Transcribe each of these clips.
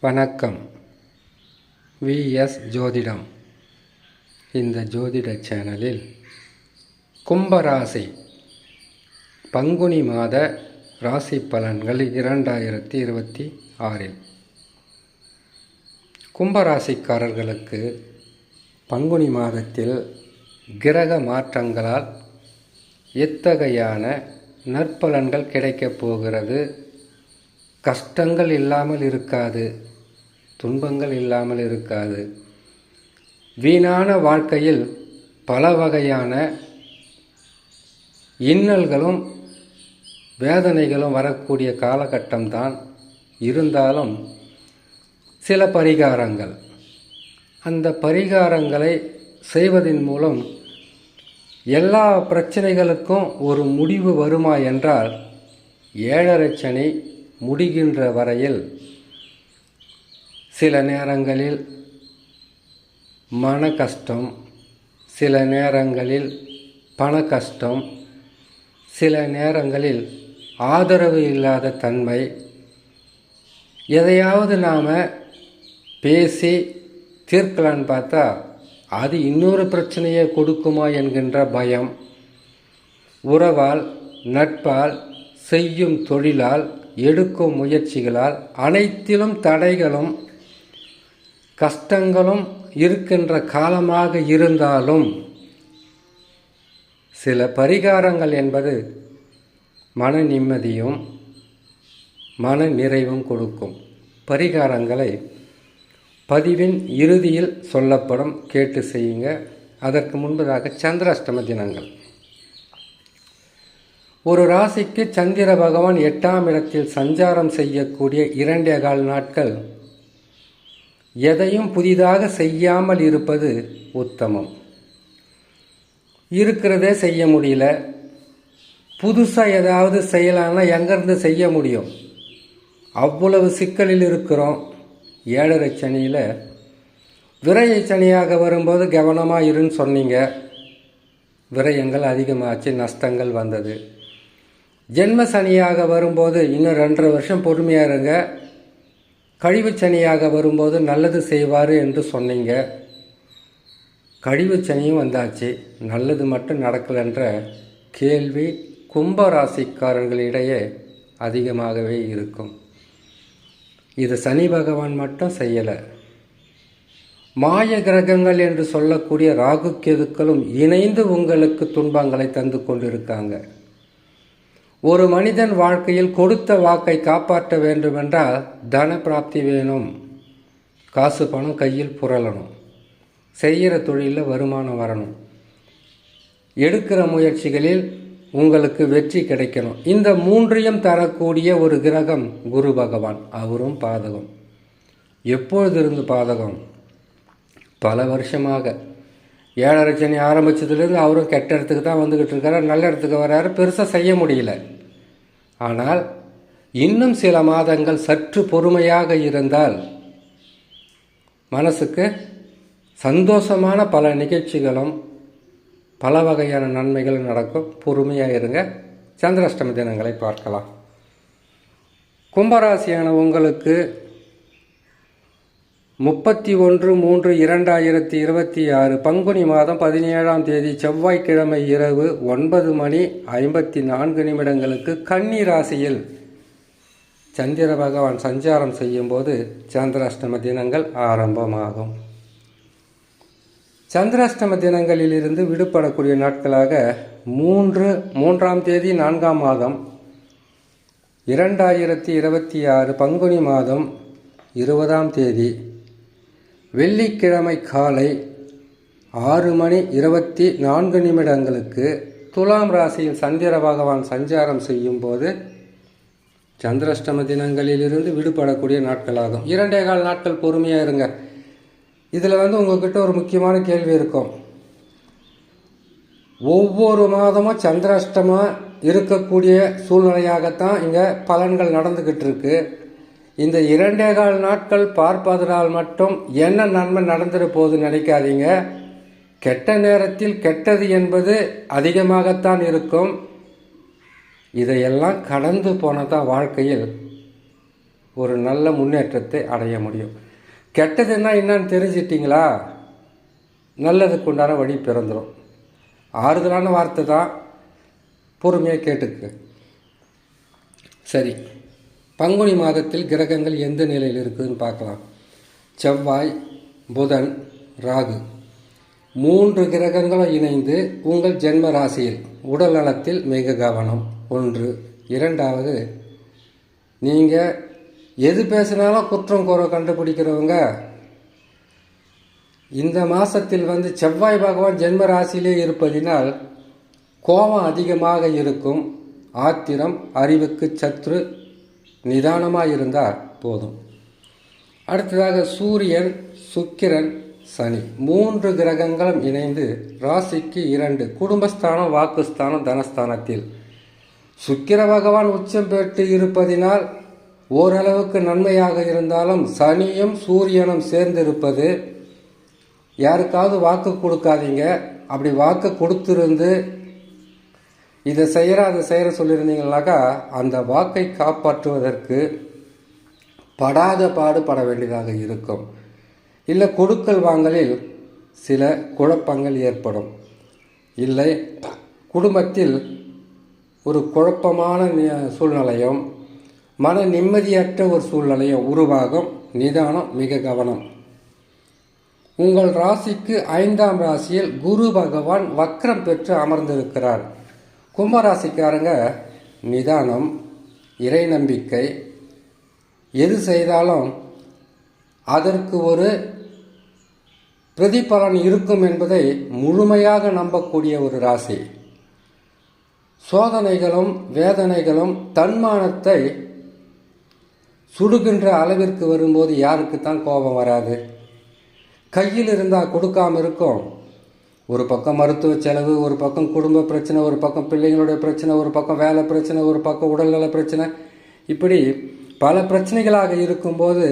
வணக்கம். விஎஸ் ஜோதிடம். இந்த ஜோதிட சேனலில் கும்பராசி பங்குனி மாத ராசி பலன்கள் 2026 கும்பராசிக்காரர்களுக்கு பங்குனி மாதத்தில் கிரக மாற்றங்களால் எத்தகையான நற்பலன்கள் கிடைக்கப் போகிறது? கஷ்டங்கள் இல்லாமல் இருக்காது, துன்பங்கள் இல்லாமல் இருக்காது. வீணான வாழ்க்கையில் பல வகையான இன்னல்களும் வேதனைகளும் வரக்கூடிய காலகட்டம்தான். இருந்தாலும் சில பரிகாரங்கள், அந்த பரிகாரங்களை செய்வதன் மூலம் எல்லா பிரச்சனைகளுக்கும் ஒரு முடிவு வருமா என்றால், 7.5 சனி முடிகின்ற வரையில் சில நேரங்களில் மன கஷ்டம், சில நேரங்களில் பண கஷ்டம், சில நேரங்களில் ஆதரவு இல்லாத தன்மை, எதையாவது நாம் பேசி தீர்க்கலான்னு பார்த்தா அது இன்னொரு பிரச்சனையை கொடுக்குமா என்கின்ற பயம், உறவால், நட்பால், செய்யும் தொழிலால், எடுக்கும் முயற்சிகளால் அனைத்திலும் தடைகளும் கஷ்டங்களும் இருக்கின்ற காலமாக இருந்தாலும் சில பரிகாரங்கள் என்பது மன நிம்மதியும் மன நிறைவும் கொடுக்கும். பரிகாரங்களை பதிவின் இறுதியில் சொல்லப்படும், கேட்டு செய்யுங்க. அதற்கு முன்பதாக சந்திராஷ்டம தினங்கள். ஒரு ராசிக்கு சந்திர பகவான் 8ஆம் இடத்தில் சஞ்சாரம் செய்யக்கூடிய 2.25 நாட்கள் எதையும் புதிதாக செய்யாமல் இருப்பது உத்தமம். இருக்கிறதே செய்ய முடியல, புதுசாக ஏதாவது செய்யலான்னா எங்கேருந்து செய்ய முடியும்? அவ்வளவு சிக்கலில் இருக்கிறோம். 7.5 சனியில் விரய சனியாக வரும்போது கவனமாக இருன்னு சொன்னீங்க, விரயங்கள் அதிகமாச்சு, நஷ்டங்கள் வந்தது. ஜென்ம சனியாக வரும்போது இன்னும் 2.5 வருஷம் பொறுமையாக இருங்க, கழிவு சனியாக வரும்போது நல்லது செய்வார் என்று சொன்னீங்க. கழிவு சனியும் வந்தாச்சு, நல்லது மட்டும் நடக்கலைன்ற கேள்வி கும்பராசிக்காரர்களிடையே அதிகமாகவே இருக்கும். இது சனி பகவான் மட்டும் செய்யலை, மாய கிரகங்கள் என்று சொல்லக்கூடிய ராகு கேதுக்களும் இணைந்து உங்களுக்கு துன்பங்களை தந்து கொண்டிருக்காங்க. ஒரு மனிதன் வாழ்க்கையில் கொடுத்த வாக்கை காப்பாற்ற வேண்டுமென்றால் தன பிராப்தி வேணும், காசு பணம் கையில் புரளணும், செய்கிற தொழிலில் வருமானம் வரணும், எடுக்கிற முயற்சிகளில் உங்களுக்கு வெற்றி கிடைக்கணும். இந்த 3ஐயும் தரக்கூடிய ஒரு கிரகம் குரு பகவான். அவரும் பாதகம். எப்பொழுது இருந்து பாதகம்? பல வருஷமாக 7.5 சனி ஆரம்பித்ததுலேருந்து அவரும் கெட்ட இடத்துக்கு தான் வந்துக்கிட்டு இருக்காரு, நல்ல இடத்துக்கு வர்றாரு, பெருசாக செய்ய முடியல. ஆனால் இன்னும் சில மாதங்கள் சற்று பொறுமையாக இருந்தால் மனசுக்கு சந்தோஷமான பல நிகழ்ச்சிகளும் பல வகையான நன்மைகள் நடக்கும். பொறுமையாக இருங்க. சந்திராஷ்டம தினங்களை பார்க்கலாம். கும்பராசியான உங்களுக்கு 31/3/2026 பங்குனி மாதம் 17ஆம் தேதி செவ்வாய்க்கிழமை இரவு 9:54 கன்னி ராசியில் சந்திர பகவான் சஞ்சாரம் செய்யும்போது சந்திராஷ்டம தினங்கள் ஆரம்பமாகும். சந்திராஷ்டம தினங்களிலிருந்து விடுபடக்கூடிய நாட்களாக 3ஆம் தேதி 4ஆம் மாதம் 2026 பங்குனி மாதம் 20ஆம் தேதி வெள்ளிக்கிழமை காலை 6:24 துலாம் ராசியில் சந்திர பகவான் சஞ்சாரம் செய்யும் போது சந்திராஷ்டம தினங்களிலிருந்து விடுபடக்கூடிய நாட்களாகும். 2.25 நாட்கள் பொறுமையாக இருங்க. இதில் உங்கள்கிட்ட ஒரு முக்கியமான கேள்வி இருக்கும். ஒவ்வொரு மாதமும் சந்திராஷ்டமாக இருக்கக்கூடிய சூழ்நிலையாகத்தான் இங்கே பலன்கள் நடந்துக்கிட்டு இருக்கு. இந்த 2.25 நாட்கள் பார்ப்பதனால் மட்டும் என்ன நன்மை நடந்துட போகுதுன்னு நினைக்காதீங்க. கெட்ட நேரத்தில் கெட்டது என்பது அதிகமாகத்தான் இருக்கும். இதையெல்லாம் கடந்து போனதான் வாழ்க்கையில் ஒரு நல்ல முன்னேற்றத்தை அடைய முடியும். கெட்டதுன்னா என்னன்னு தெரிஞ்சிட்டிங்களா? நல்லதுக்கு உண்டான வழி பிறந்துடும். ஆறுதலான வார்த்தை தான், பொறுமையாக கேட்டுக்கு. சரி, பங்குனி மாதத்தில் கிரகங்கள் எந்த நிலையில் இருக்குதுன்னு பார்க்கலாம். செவ்வாய், புதன், ராகு 3 கிரகங்களும் இணைந்து உங்கள் ஜென்ம ராசியில் உடல் நலத்தில் மிக கவனம். 1. 2வது, நீங்கள் எது பேசினாலும் குற்றம் குறை கண்டுபிடிக்கிறவங்க இந்த மாதத்தில் செவ்வாய் பகவான் ஜென்ம ராசியிலே இருப்பதினால் கோபம் அதிகமாக இருக்கும். ஆத்திரம், அறிவுக்கு சத்ரு, நிதானமாக இருந்தால் போதும். அடுத்ததாக சூரியன், சுக்கிரன், சனி 3 கிரகங்களும் இணைந்து ராசிக்கு 2 குடும்பஸ்தானம், வாக்குஸ்தானம், தனஸ்தானத்தில் சுக்கிர பகவான் உச்சம் பெற்று இருப்பதினால் ஓரளவுக்கு நன்மையாக இருந்தாலும் சனியும் சூரியனும் சேர்ந்திருப்பது, யாருக்காவது வாக்கு கொடுக்காதீங்க. அப்படி வாக்கு கொடுத்துருந்து இதை செய்கிற அதை செய்கிற சொல்லியிருந்தீங்கன்னாக்கா அந்த வாக்கை காப்பாற்றுவதற்கு படாத பாடுபட வேண்டியதாக இருக்கும். இல்லை கொடுக்கல் வாங்கலில் சில குழப்பங்கள் ஏற்படும். இல்லை குடும்பத்தில் ஒரு குழப்பமான சூழ்நிலையும் மன நிம்மதியற்ற ஒரு சூழ்நிலையும் உருவாகும். நிதானம், மிக கவனம். உங்கள் ராசிக்கு 5ஆம் ராசியில் குரு பகவான் வக்ரம் பெற்று அமர்ந்திருக்கிறார். கும்பராசிக்காரங்க நிதானம், இறை நம்பிக்கை, எது செய்தாலும் அதற்கு ஒரு பிரதிபலன் இருக்கும் என்பதை முழுமையாக நம்பக்கூடிய ஒரு ராசி. சோதனைகளும் வேதனைகளும் தன்மானத்தை சுடுகின்ற அளவிற்கு வரும்போது யாருக்குத்தான் கோபம் வராது? கையில் இருந்தால் கொடுக்காமல் இருக்கும். ஒரு பக்கம் மருத்துவ செலவு, ஒரு பக்கம் குடும்ப பிரச்சனை, ஒரு பக்கம் பிள்ளைங்களுடைய பிரச்சனை, ஒரு பக்கம் வேலை பிரச்சனை, ஒரு பக்கம் உடல்நல பிரச்சனை, இப்படி பல பிரச்சனைகளாக இருக்கும்போது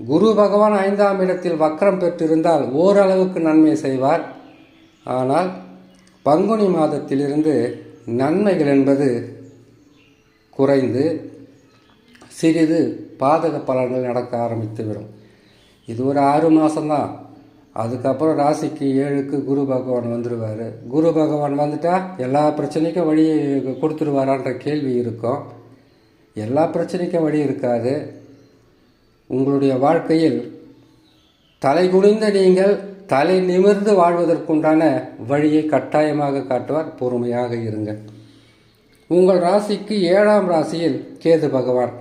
குரு பகவான் 5ஆம் இடத்தில் வக்ரம் பெற்றிருந்தால் ஓரளவுக்கு நன்மை செய்வார். ஆனால் பங்குனி மாதத்திலிருந்து நன்மைகள் என்பது குறைந்து சிறிது பாதக பலன்கள் நடக்க ஆரம்பித்துவிடும். இது ஒரு 6 மாதம்தான். அதுக்கப்புறம் ராசிக்கு 7க்கு குரு பகவான் வந்துடுவார். குரு பகவான் வந்துட்டால் எல்லா பிரச்சனைக்கும் வழி கொடுத்துருவாரான்ற கேள்வி இருக்கும். எல்லா பிரச்சனைக்கும் வழி இருக்காது. உங்களுடைய வாழ்க்கையில் தலை குனிந்த நீங்கள் தலை நிமிர்ந்து வாழ்வதற்குண்டான வழியை கட்டாயமாக காட்டுவார். பொறுமையாக இருங்க. உங்கள் ராசிக்கு 7ஆம் ராசியில் கேது பகவான்.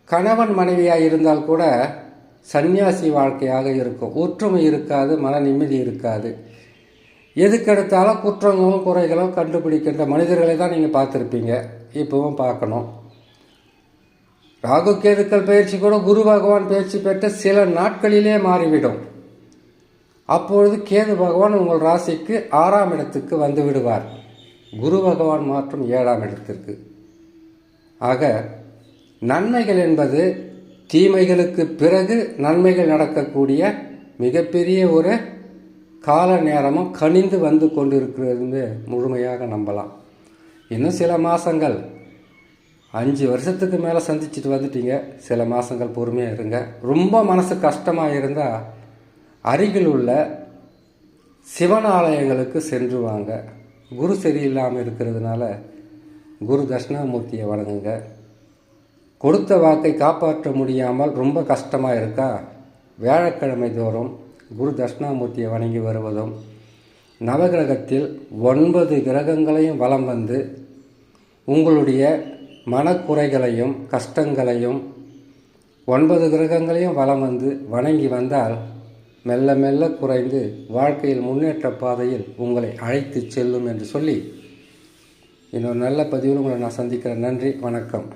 கணவன் மனைவியாக இருந்தால் கூட சந்நியாசி வாழ்க்கையாக இருக்கும். ஒற்றுமை இருக்காது, மன நிம்மதி இருக்காது. எதுக்கெடுத்தாலும் குற்றங்களும் குறைகளும் கண்டுபிடிக்கின்ற மனிதர்களை தான் நீங்கள் பார்த்துருப்பீங்க, இப்போவும் பார்க்கணும். ராகு கேதுக்கள் பயிற்சி கூட குரு பகவான் பயிற்சி பெற்ற சில நாட்களிலே மாறிவிடும். அப்பொழுது கேது பகவான் உங்கள் ராசிக்கு 6ஆம் இடத்துக்கு வந்து விடுவார். குரு பகவான் மாற்றும் 7ஆம் இடத்திற்கு. ஆக நன்மைகள் என்பது தீமைகளுக்கு பிறகு நன்மைகள் நடக்கக்கூடிய மிகப்பெரிய ஒரு கால நேரமும் கனிந்து வந்து கொண்டிருக்கிறது முழுமையாக நம்பலாம். இன்னும் சில மாதங்கள், 5 வருஷத்துக்கு மேலே சந்திச்சுட்டு வந்துட்டீங்க. சில மாதங்கள் பொறுமையாக இருங்க. ரொம்ப மனசு கஷ்டமாக இருந்தால் அருகில் உள்ள சிவன் ஆலயங்களுக்கு சென்று வாங்க. குரு சரியில்லாமல் இருக்கிறதுனால குரு தட்சிணாமூர்த்தியை வணங்குங்க. கொடுத்த வாக்கை காப்பாற்ற முடியாமல் ரொம்ப கஷ்டமாக இருக்கா? வியாழக்கிழமை தோறும் குரு தட்சிணாமூர்த்தியை வணங்கி வருவதும், நவகிரகத்தில் 9 கிரகங்களையும் வலம் வந்து உங்களுடைய மனக்குறைகளையும் கஷ்டங்களையும் 9 கிரகங்களையும் வலம் வந்து வணங்கி வந்தால் மெல்ல மெல்ல குறைந்து வாழ்க்கையில் முன்னேற்ற பாதையில் உங்களை அழைத்து செல்லும் என்று சொல்லி இன்னொரு நல்ல பதிவில் உங்களை நான் சந்திக்கிறேன். நன்றி, வணக்கம்.